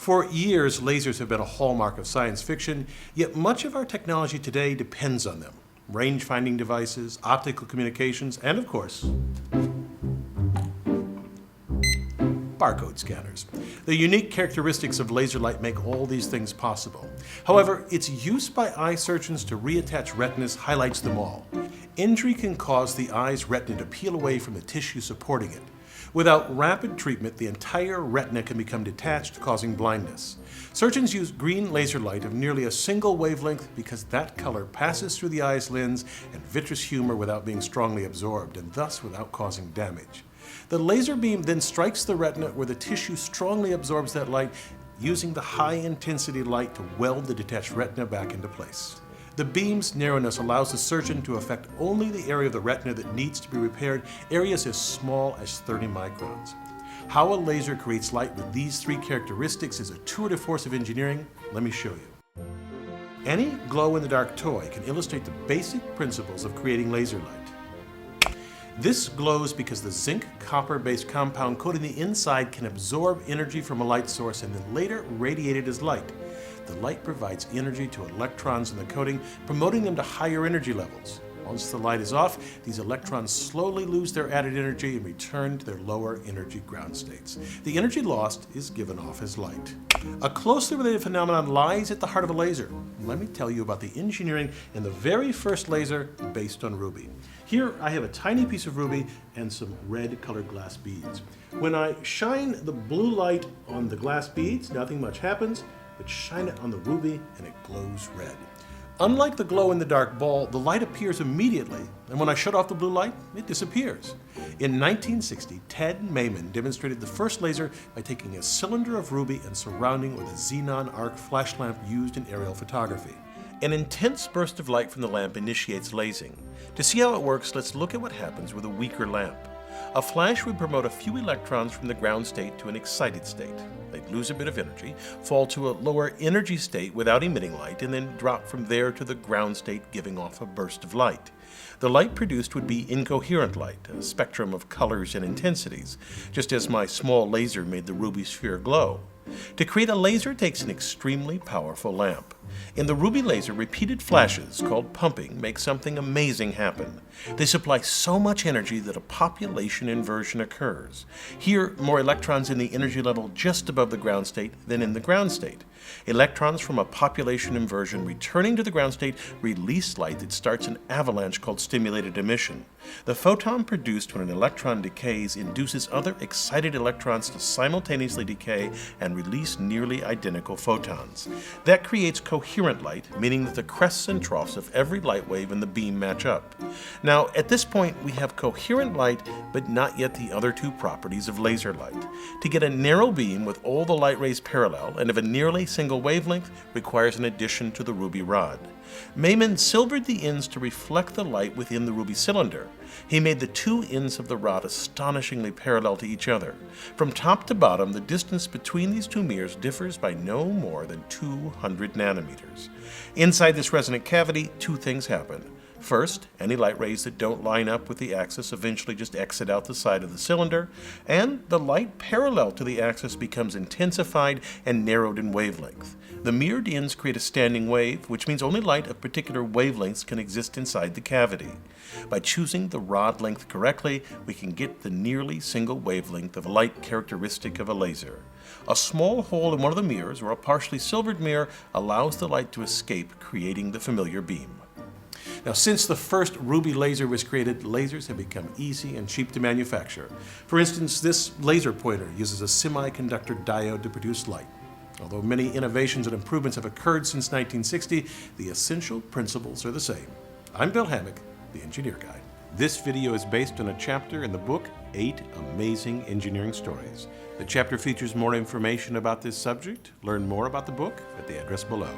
For years, lasers have been a hallmark of science fiction, yet much of our technology today depends on them. Range-finding devices, optical communications, and of course, barcode scanners. The unique characteristics of laser light make all these things possible. However, its use by eye surgeons to reattach retinas highlights them all. Injury can cause the eye's retina to peel away from the tissue supporting it. Without rapid treatment, the entire retina can become detached, causing blindness. Surgeons use green laser light of nearly a single wavelength because that color passes through the eye's lens and vitreous humor without being strongly absorbed, and thus without causing damage. The laser beam then strikes the retina where the tissue strongly absorbs that light, using the high-intensity light to weld the detached retina back into place. The beam's narrowness allows the surgeon to affect only the area of the retina that needs to be repaired, areas as small as 30 microns. How a laser creates light with these three characteristics is a tour de force of engineering. Let me show you. Any glow-in-the-dark toy can illustrate the basic principles of creating laser light. This glows because the zinc-copper-based compound coating the inside can absorb energy from a light source and then later radiate it as light. The light provides energy to electrons in the coating, promoting them to higher energy levels. Once the light is off, these electrons slowly lose their added energy and return to their lower energy ground states. The energy lost is given off as light. A closely related phenomenon lies at the heart of a laser. Let me tell you about the engineering in the very first laser based on ruby. Here I have a tiny piece of ruby and some red colored glass beads. When I shine the blue light on the glass beads, nothing much happens, but shine it on the ruby and it glows red. Unlike the glow-in-the-dark ball, the light appears immediately, and when I shut off the blue light, it disappears. In 1960, Ted Mayman demonstrated the first laser by taking a cylinder of ruby and surrounding it with a xenon arc flash lamp used in aerial photography. An intense burst of light from the lamp initiates lasing. To see how it works, let's look at what happens with a weaker lamp. A flash would promote a few electrons from the ground state to an excited state. They'd lose a bit of energy, fall to a lower energy state without emitting light, and then drop from there to the ground state, giving off a burst of light. The light produced would be incoherent light, a spectrum of colors and intensities, just as my small laser made the ruby sphere glow. To create a laser takes an extremely powerful lamp. In the ruby laser, repeated flashes, called pumping, make something amazing happen. They supply so much energy that a population inversion occurs. Here, more electrons in the energy level just above the ground state than in the ground state. Electrons from a population inversion returning to the ground state release light that starts an avalanche called stimulated emission. The photon produced when an electron decays induces other excited electrons to simultaneously decay and release nearly identical photons. That creates coherent light, meaning that the crests and troughs of every light wave in the beam match up. Now, at this point, we have coherent light, but not yet the other two properties of laser light. To get a narrow beam with all the light rays parallel and of a nearly single wavelength requires an addition to the ruby rod. Mayman silvered the ends to reflect the light within the ruby cylinder. He made the two ends of the rod astonishingly parallel to each other. From top to bottom, the distance between these two mirrors differs by no more than 200 nanometers. Inside this resonant cavity, two things happen. First, any light rays that don't line up with the axis eventually just exit out the side of the cylinder, and the light parallel to the axis becomes intensified and narrowed in wavelength. The mirrored ends create a standing wave, which means only light of particular wavelengths can exist inside the cavity. By choosing the rod length correctly, we can get the nearly single wavelength of light characteristic of a laser. A small hole in one of the mirrors, or a partially silvered mirror, allows the light to escape, creating the familiar beam. Now, since the first ruby laser was created, lasers have become easy and cheap to manufacture. For instance, this laser pointer uses a semiconductor diode to produce light. Although many innovations and improvements have occurred since 1960, the essential principles are the same. I'm Bill Hammack, the Engineer Guy. This video is based on a chapter in the book, 8 Amazing Engineering Stories. The chapter features more information about this subject. Learn more about the book at the address below.